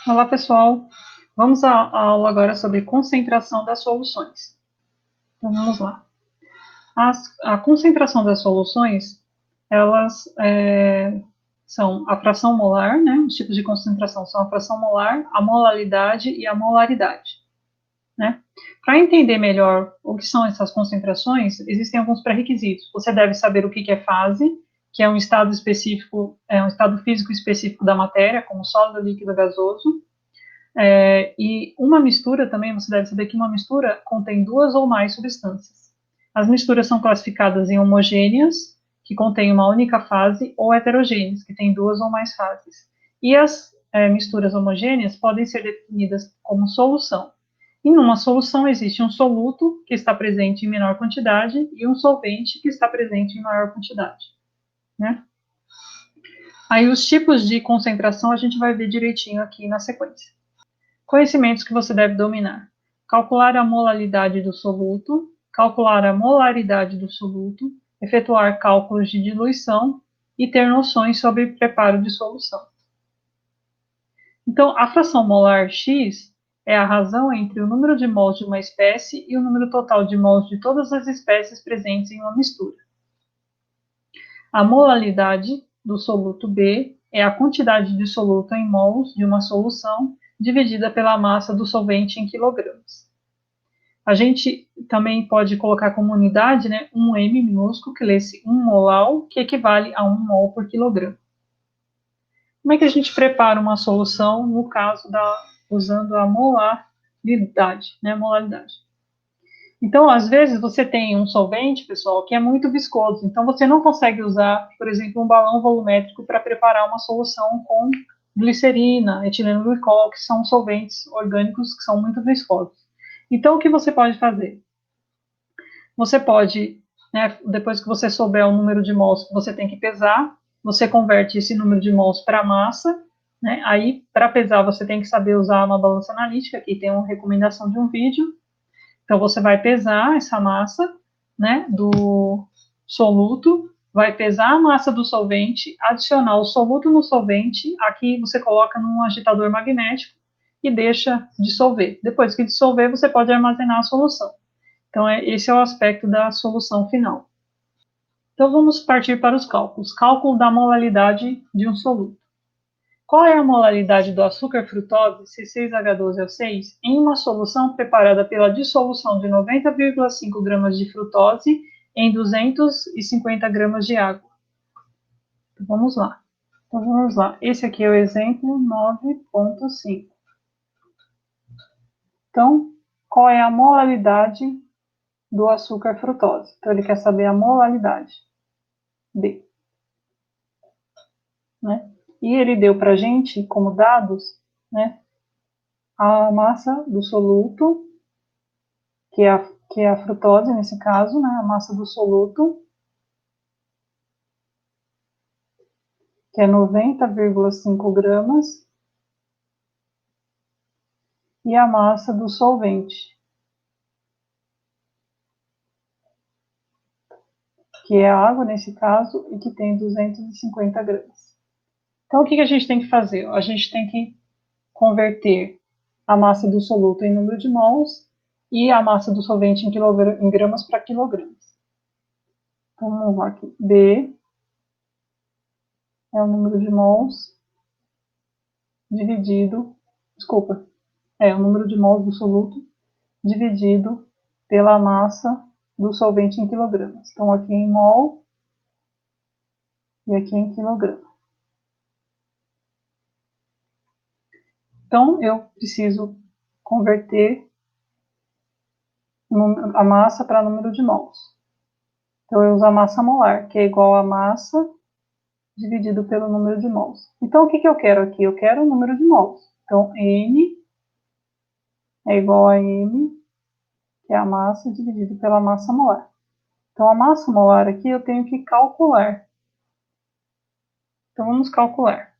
Olá, pessoal. Vamos à aula agora sobre concentração das soluções. Então, vamos lá. A concentração das soluções, elas são a fração molar, né? Os tipos de concentração são a fração molar, a molalidade e a molaridade, né? Para entender melhor o que são essas concentrações, existem alguns pré-requisitos. Você deve saber o que é fase, que é um estado específico, um estado físico específico da matéria, como sólido, líquido, gasoso. E uma mistura também, você deve saber que uma mistura contém duas ou mais substâncias. As misturas são classificadas em homogêneas, que contêm uma única fase, ou heterogêneas, que têm duas ou mais fases. E as misturas homogêneas podem ser definidas como solução. Em uma solução existe um soluto, que está presente em menor quantidade, e um solvente, que está presente em maior quantidade, né? Aí os tipos de concentração a gente vai ver direitinho aqui na sequência. Conhecimentos que você deve dominar: calcular a molalidade do soluto, calcular a molaridade do soluto, efetuar cálculos de diluição e ter noções sobre preparo de solução. Então, a fração molar X é a razão entre o número de mols de uma espécie e o número total de mols de todas as espécies presentes em uma mistura. A molalidade do soluto B é a quantidade de soluto em mols de uma solução dividida pela massa do solvente em quilogramas. A gente também pode colocar como unidade, né, um M minúsculo, que lê-se 1 molal, que equivale a 1 mol por quilograma. Como é que a gente prepara uma solução no caso usando a molaridade, né, molaridade? Então, às vezes, você tem um solvente, pessoal, que é muito viscoso. Então, você não consegue usar, por exemplo, um balão volumétrico para preparar uma solução com glicerina, etileno glicol, que são solventes orgânicos que são muito viscosos. Então, o que você pode fazer? Você pode, né, depois que você souber o número de mols que você tem que pesar, você converte esse número de mols para massa, né? Aí, para pesar, você tem que saber usar uma balança analítica, aqui tem uma recomendação de um vídeo. Então, você vai pesar essa massa, né, do soluto, vai pesar a massa do solvente, adicionar o soluto no solvente, aqui você coloca num agitador magnético e deixa dissolver. Depois que dissolver, você pode armazenar a solução. Então, esse é o aspecto da solução final. Então, vamos partir para os cálculos. Cálculo da molalidade de um soluto. Qual é a molaridade do açúcar frutose, C6H12O6, em uma solução preparada pela dissolução de 90,5 gramas de frutose em 250 gramas de água? Então, vamos lá. Esse aqui é o exemplo 9.5. Então, qual é a molaridade do açúcar frutose? Então, ele quer saber a molaridade. B. Né? E ele deu para a gente, como dados, né, a massa do soluto, que é a frutose nesse caso, né, a massa do soluto, que é 90,5 gramas, e a massa do solvente, que é a água nesse caso, e que tem 250 gramas. Então, o que a gente tem que fazer? A gente tem que converter a massa do soluto em número de mols e a massa do solvente em gramas para quilogramas. Então, vamos lá aqui. B é o número de mols dividido, o número de mols do soluto dividido pela massa do solvente em quilogramas. Então, aqui em mol e aqui em quilograma. Então, eu preciso converter a massa para número de mols. Então, eu uso a massa molar, que é igual a massa dividido pelo número de mols. Então, o que eu quero aqui? Eu quero o número de mols. Então, N é igual a M, que é a massa dividido pela massa molar. Então, a massa molar aqui eu tenho que calcular. Então, vamos calcular.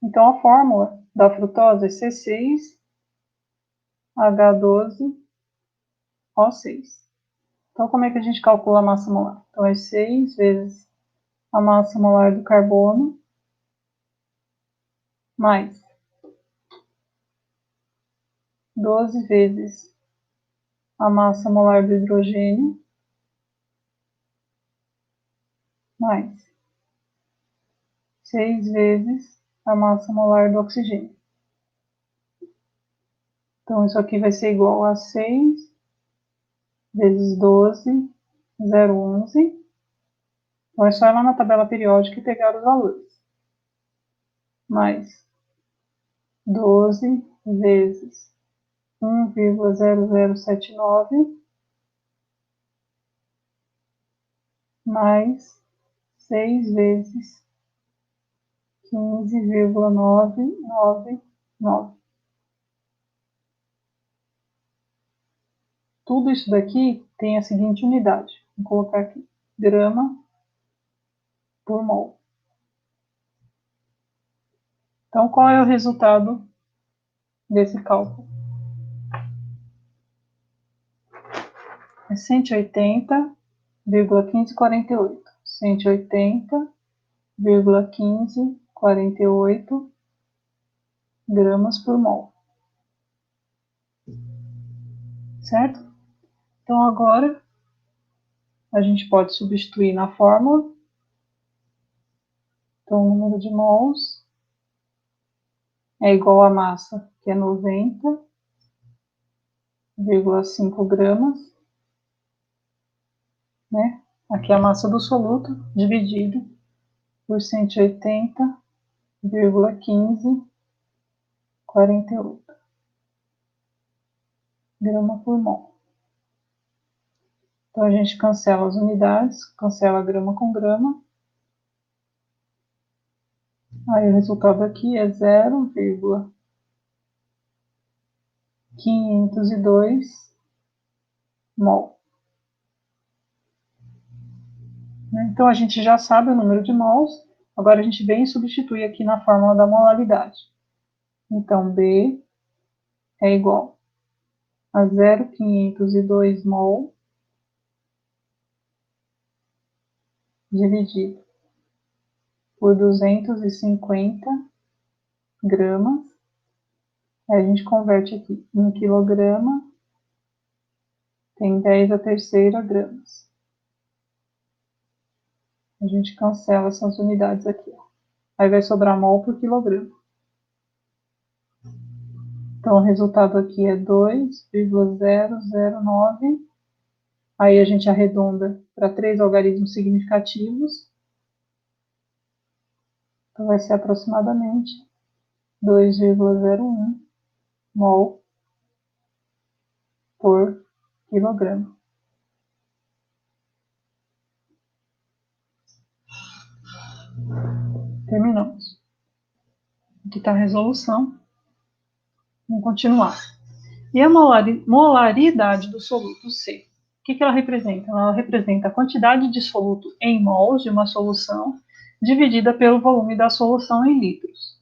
Então, a fórmula da frutose é C6H12O6. Então, como é que a gente calcula a massa molar? Então, é 6 vezes a massa molar do carbono, mais 12 vezes a massa molar do hidrogênio, mais 6 vezes a massa molar do oxigênio. Então, isso aqui vai ser igual a 6 vezes 12, 0,11. Então, é só ir lá na tabela periódica e pegar os valores. Mais 12 vezes 1,0079, mais 6 vezes 15,999. Tudo isso daqui tem a seguinte unidade. Vou colocar aqui, grama por mol. Então, qual é o resultado desse cálculo? É 180,1548. 180,1548 gramas por mol. Certo? Então, agora, a gente pode substituir na fórmula. Então, o número de mols é igual à massa, que é 90,5 gramas, né? Aqui é a massa do soluto, dividido por 180,1548 grama por mol. Então, a gente cancela as unidades, cancela grama com grama. Aí, o resultado aqui é 0,502 mol. Então, a gente já sabe o número de mols. Agora, a gente vem e substitui aqui na fórmula da molaridade. Então, B é igual a 0,502 mol dividido por 250 gramas. Aí a gente converte aqui em quilograma, tem 10 a terceira gramas. A gente cancela essas unidades aqui. Aí vai sobrar mol por quilograma. Então, o resultado aqui é 2,009. Aí a gente arredonda para 3 algarismos significativos. Então, vai ser aproximadamente 2,01 mol por quilograma. Terminamos. Aqui está a resolução. Vamos continuar. E a molaridade do soluto C? O que ela representa? Ela representa a quantidade de soluto em mols de uma solução dividida pelo volume da solução em litros.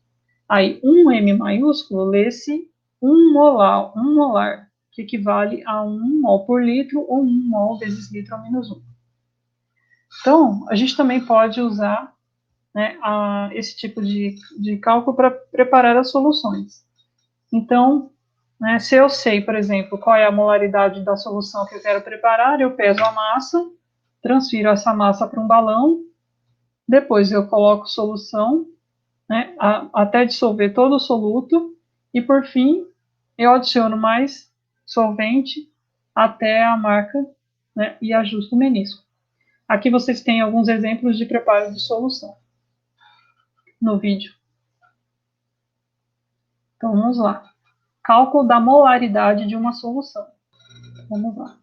Aí, 1m maiúsculo lê-se 1 molar, que equivale a 1 mol por litro, ou 1 mol vezes litro ao menos 1. Então, a gente também pode usar, né, esse tipo de cálculo para preparar as soluções. Então, né, se eu sei, por exemplo, qual é a molaridade da solução que eu quero preparar, eu peso a massa, transfiro essa massa para um balão, depois eu coloco solução, né, até dissolver todo o soluto, e por fim eu adiciono mais solvente até a marca, né, e ajusto o menisco. Aqui vocês têm alguns exemplos de preparo de solução no vídeo. Então vamos lá. Cálculo da molaridade de uma solução. Vamos lá.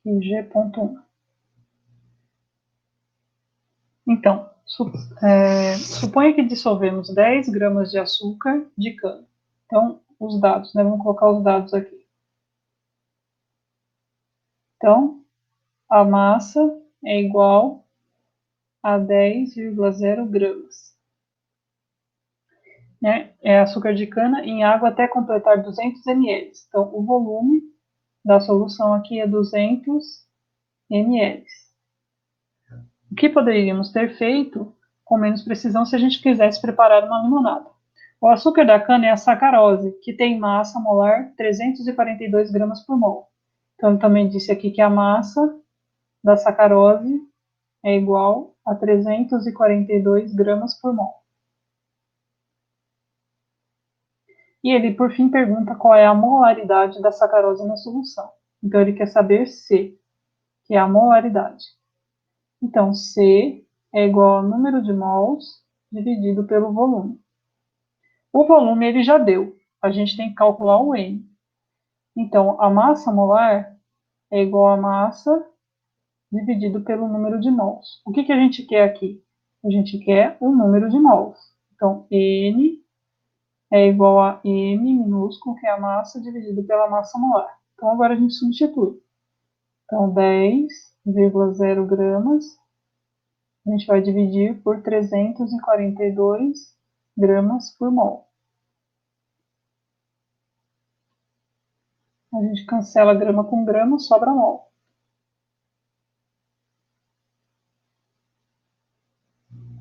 G.1. Então, suponha que dissolvemos 10 gramas de açúcar de cana. Então, os dados, né? Vamos colocar os dados aqui. Então, a massa é igual a 10,0 gramas. Né? É açúcar de cana em água até completar 200 ml. Então, o volume da solução aqui é 200 ml. O que poderíamos ter feito com menos precisão se a gente quisesse preparar uma limonada? O açúcar da cana é a sacarose, que tem massa molar 342 gramas por mol. Então, eu também disse aqui que a massa da sacarose é igual a 342 gramas por mol. E ele, por fim, pergunta qual é a molaridade da sacarose na solução. Então, ele quer saber C, que é a molaridade. Então, C é igual ao número de mols dividido pelo volume. O volume ele já deu, a gente tem que calcular o N. Então, a massa molar é igual a massa dividido pelo número de mols. O que a gente quer aqui? A gente quer o número de mols. Então, N é igual a M minúsculo, que é a massa, dividido pela massa molar. Então, agora a gente substitui. Então, 10,0 gramas, a gente vai dividir por 342 gramas por mol. A gente cancela grama com grama, sobra mol.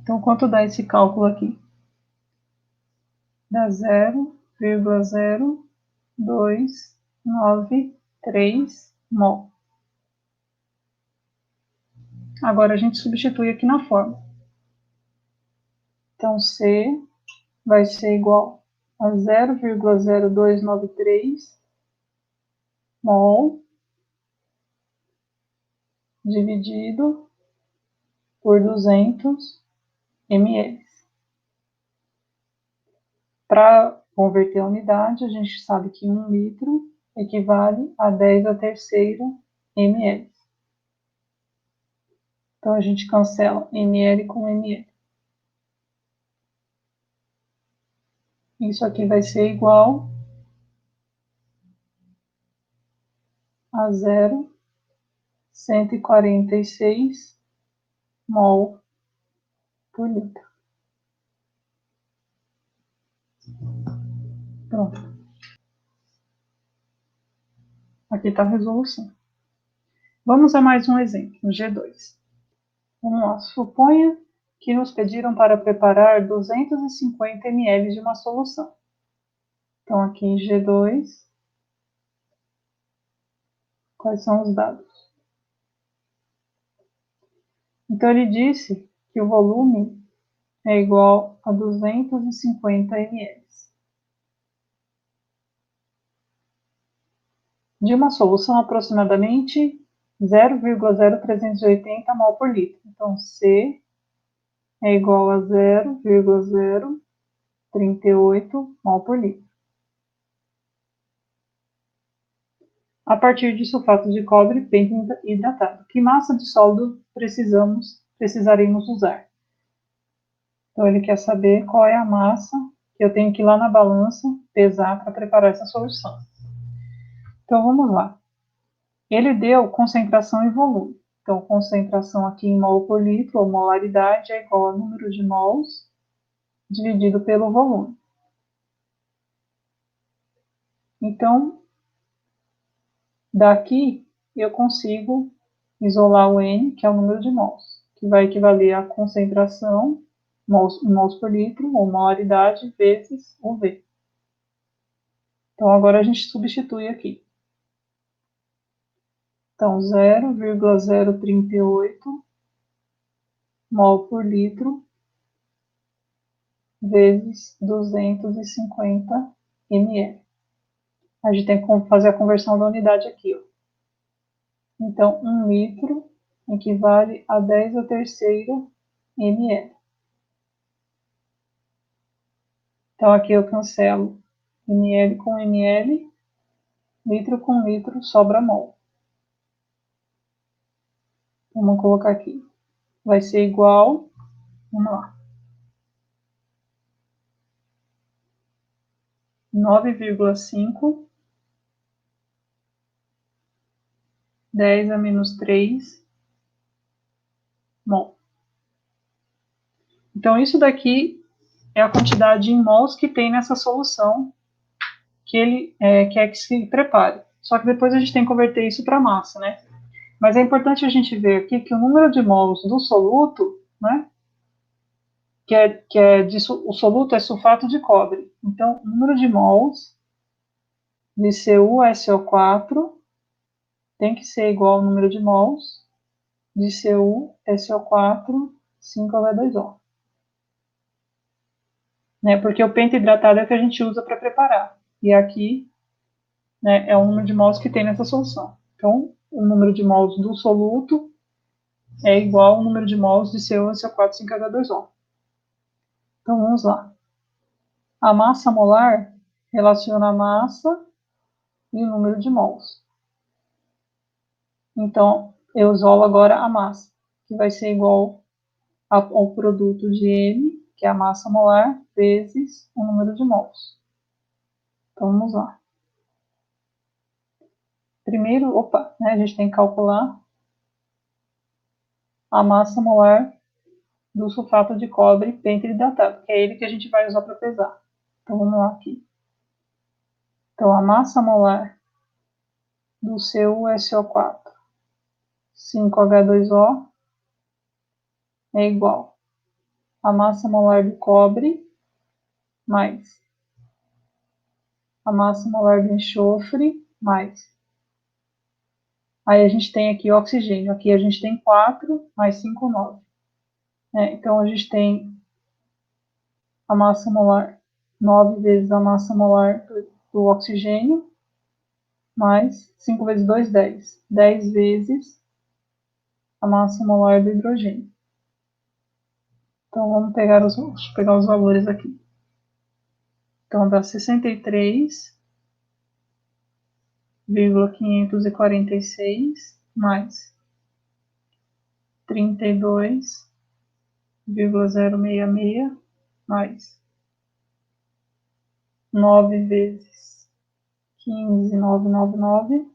Então, quanto dá esse cálculo aqui? Dá 0,0293 mol. Agora a gente substitui aqui na fórmula. Então, C vai ser igual a 0,0293 mol dividido por 200 ml. Para converter a unidade, a gente sabe que 1 litro equivale a 10⁻³ ml. Então, a gente cancela ml com ml. Isso aqui vai ser igual a 0,146 mol por litro. Pronto. Aqui está a resolução. Vamos a mais um exemplo, o G2. Vamos lá. Suponha que nos pediram para preparar 250 ml de uma solução. Então, aqui em G2, quais são os dados? Então, ele disse que o volume é igual a 250 ml. De uma solução aproximadamente 0,0380 mol por litro. Então, C é igual a 0,038 mol por litro. A partir de sulfato de cobre bem hidratado. Que massa de sólido precisaremos usar? Então, ele quer saber qual é a massa que eu tenho que ir lá na balança pesar para preparar essa solução. Então, vamos lá. Ele deu concentração e volume. Então, concentração aqui em mol por litro, ou molaridade, é igual ao número de mols dividido pelo volume. Então, daqui eu consigo isolar o N, que é o número de mols, que vai equivaler à concentração, mols por litro, ou molaridade, vezes o V. Então, agora a gente substitui aqui. Então, 0,038 mol por litro vezes 250 ml. A gente tem que fazer a conversão da unidade aqui, ó. Então, 1 litro equivale a 10⁻³ ml. Então, aqui eu cancelo ml com ml, litro com litro, sobra mol. Vamos colocar aqui. Vai ser igual, vamos lá, 9,5 10⁻³ mol. Então, isso daqui é a quantidade em mols que tem nessa solução que ele quer que se prepare. Só que depois a gente tem que converter isso para massa, né? Mas é importante a gente ver aqui que o número de mols do soluto, né, o soluto é sulfato de cobre. Então, o número de mols de CuSO4 tem que ser igual ao número de mols de CuSO4 5H2O. Né, porque o pentaidratado é o que a gente usa para preparar. E aqui, né, é o número de mols que tem nessa solução. Então, o número de mols do soluto é igual ao número de mols de CuSO4 5H2O. Então, vamos lá. A massa molar relaciona a massa e o número de mols. Então, eu isolo agora a massa, que vai ser igual ao produto de M, que é a massa molar, vezes o número de mols. Então, vamos lá. Primeiro, né, a gente tem que calcular a massa molar do sulfato de cobre pentaidratado, que é ele que a gente vai usar para pesar. Então, vamos lá aqui. Então, a massa molar do CuSO4 5H2O é igual a massa molar do cobre mais a massa molar do enxofre mais. Aí a gente tem aqui oxigênio. Aqui a gente tem 4 mais 5, 9. Então a gente tem a massa molar 9 vezes a massa molar do oxigênio mais 5 vezes 2, 10. 10 vezes a massa molar do hidrogênio. Então vamos pegar os valores aqui. Então dá 63,546 mais 32,066 mais 9 vezes 15,999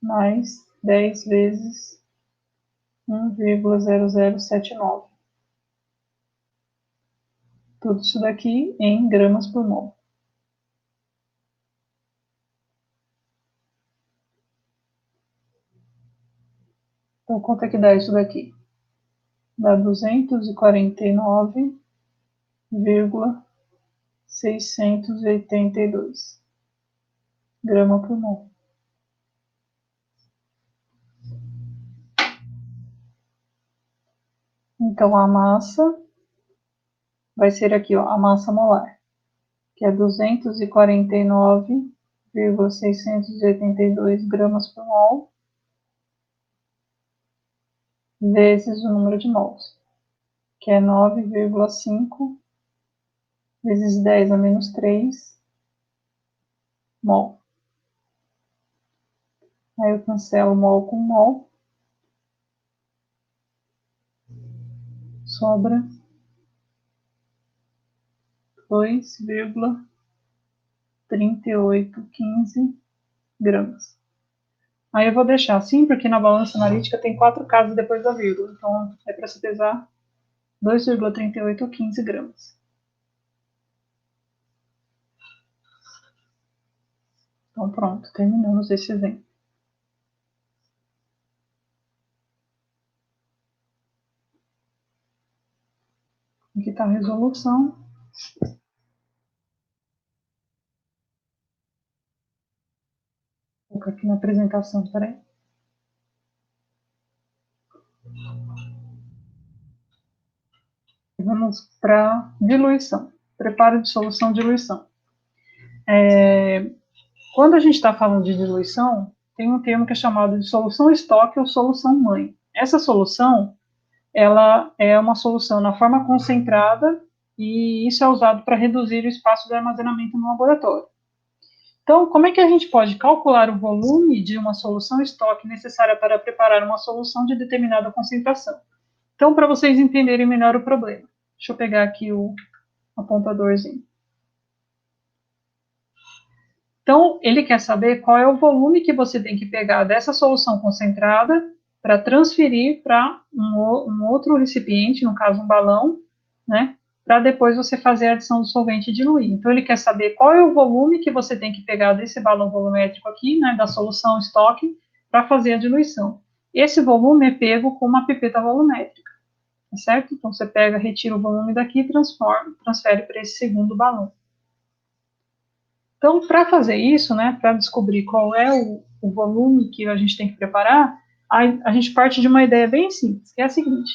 mais 10 vezes 1,0079. Tudo isso daqui em gramas por mol. Então, quanto é que dá isso daqui? Dá 249,682 grama por mol. Então, a massa vai ser aqui, ó, a massa molar, que é 249,682 gramas por mol, vezes o número de mols, que é 9,5 vezes 10 a menos 3 mol. Aí eu cancelo mol com mol. Sobra 2,3815 gramas. Aí eu vou deixar assim, porque na balança analítica tem 4 casas depois da vírgula. Então, é para se pesar 2,3815 gramas. Então, pronto, terminamos esse exemplo. Aqui está a resolução. Vou colocar aqui na apresentação, peraí. Vamos para diluição. Preparo de solução de diluição. Quando a gente está falando de diluição, tem um termo que é chamado de solução estoque ou solução mãe. Essa solução, ela é uma solução na forma concentrada e isso é usado para reduzir o espaço de armazenamento no laboratório. Então, como é que a gente pode calcular o volume de uma solução estoque necessária para preparar uma solução de determinada concentração? Então, para vocês entenderem melhor o problema, deixa eu pegar aqui o apontadorzinho. Então, ele quer saber qual é o volume que você tem que pegar dessa solução concentrada para transferir para um outro recipiente, no caso um balão, né, para depois você fazer a adição do solvente e diluir. Então, ele quer saber qual é o volume que você tem que pegar desse balão volumétrico aqui, né, da solução estoque, para fazer a diluição. Esse volume é pego com uma pipeta volumétrica, tá certo? Então, você pega, retira o volume daqui e transfere para esse segundo balão. Então, para fazer isso, né, para descobrir qual é o volume que a gente tem que preparar, a gente parte de uma ideia bem simples, que é a seguinte: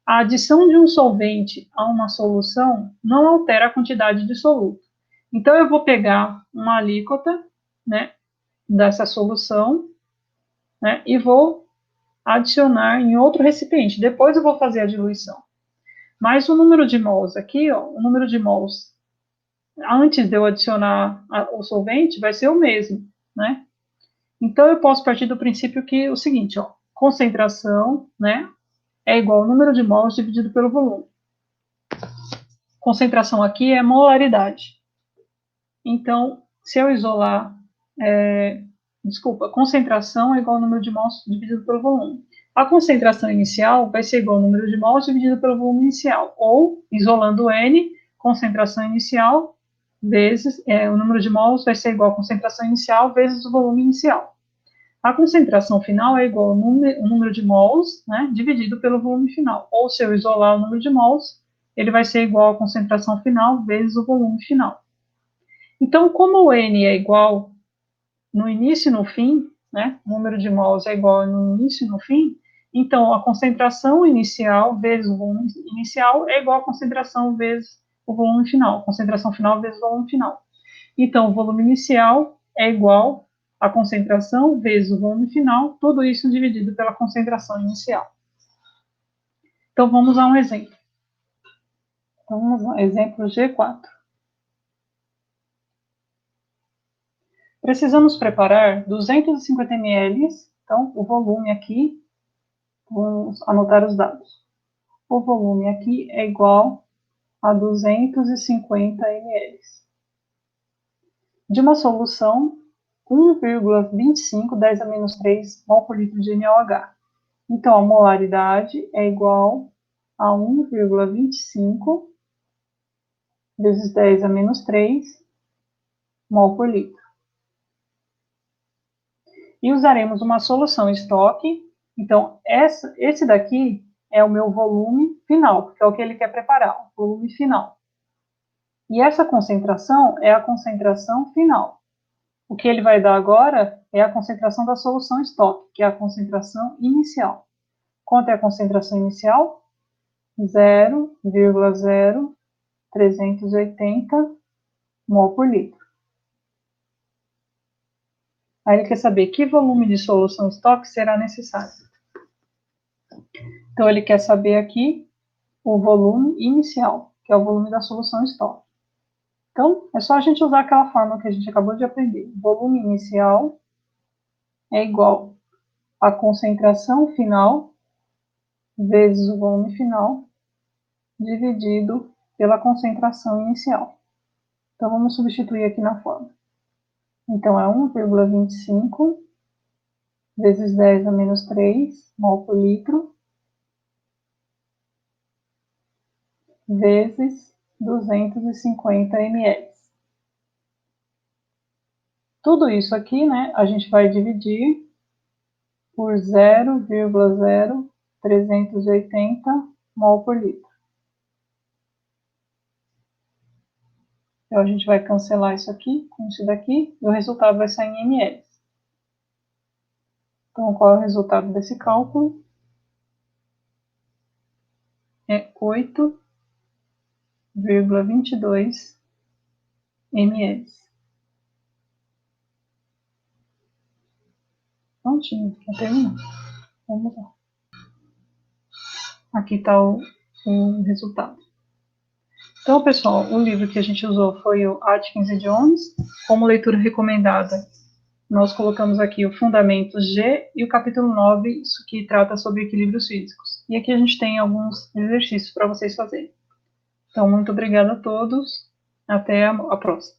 a adição de um solvente a uma solução não altera a quantidade de soluto. Então, eu vou pegar uma alíquota, né, dessa solução, né, e vou adicionar em outro recipiente. Depois eu vou fazer a diluição. Mas o número de mols aqui, ó, o número de mols antes de eu adicionar o solvente vai ser o mesmo, né? Então, eu posso partir do princípio que o seguinte, ó, concentração, né, é igual ao número de mols dividido pelo volume. Concentração aqui é molaridade. Então, se eu isolar, concentração é igual ao número de mols dividido pelo volume. A concentração inicial vai ser igual ao número de mols dividido pelo volume inicial, ou, isolando N, concentração inicial vezes, o número de mols vai ser igual à concentração inicial vezes o volume inicial. A concentração final é igual ao número de mols, né, dividido pelo volume final. Ou, se eu isolar o número de mols, ele vai ser igual à concentração final vezes o volume final. Então, como o N é igual no início e no fim, né, o número de mols é igual no início e no fim, então a concentração inicial vezes o volume inicial é igual à concentração vezes o volume final, concentração final vezes o volume final. Então, o volume inicial é igual à concentração vezes o volume final, tudo isso dividido pela concentração inicial. Então, vamos a um exemplo. Então, vamos lá, exemplo G4. Precisamos preparar 250 ml, então, o volume aqui, vamos anotar os dados. O volume aqui é igual a 250 ml. De uma solução 1,25 10 a menos 3 mol por litro de NaOH. Então, a molaridade é igual a 1,25 vezes 10 a menos 3 mol por litro. E usaremos uma solução estoque. Então, esse daqui é o meu volume final, porque é o que ele quer preparar, o volume final. E essa concentração é a concentração final. O que ele vai dar agora é a concentração da solução estoque, que é a concentração inicial. Quanto é a concentração inicial? 0,0380 mol por litro. Aí ele quer saber que volume de solução estoque será necessário. Então, ele quer saber aqui o volume inicial, que é o volume da solução estoque. Então, é só a gente usar aquela fórmula que a gente acabou de aprender. O volume inicial é igual à concentração final vezes o volume final dividido pela concentração inicial. Então, vamos substituir aqui na fórmula. Então, é 1,25 vezes 10 a menos 3 mol por litro vezes 250 ml. Tudo isso aqui, né, a gente vai dividir por 0,0380 mol por litro. Então, a gente vai cancelar isso aqui com isso daqui, e o resultado vai sair em ml. Então, qual é o resultado desse cálculo? É 8,22 ml. Prontinho, já terminou. Vamos lá. Aqui está o resultado. Então, pessoal, o livro que a gente usou foi o Atkins e Jones. Como leitura recomendada, nós colocamos aqui o Fundamentos G e o capítulo 9, que trata sobre equilíbrios físicos. E aqui a gente tem alguns exercícios para vocês fazerem. Então, muito obrigada a todos. Até a próxima.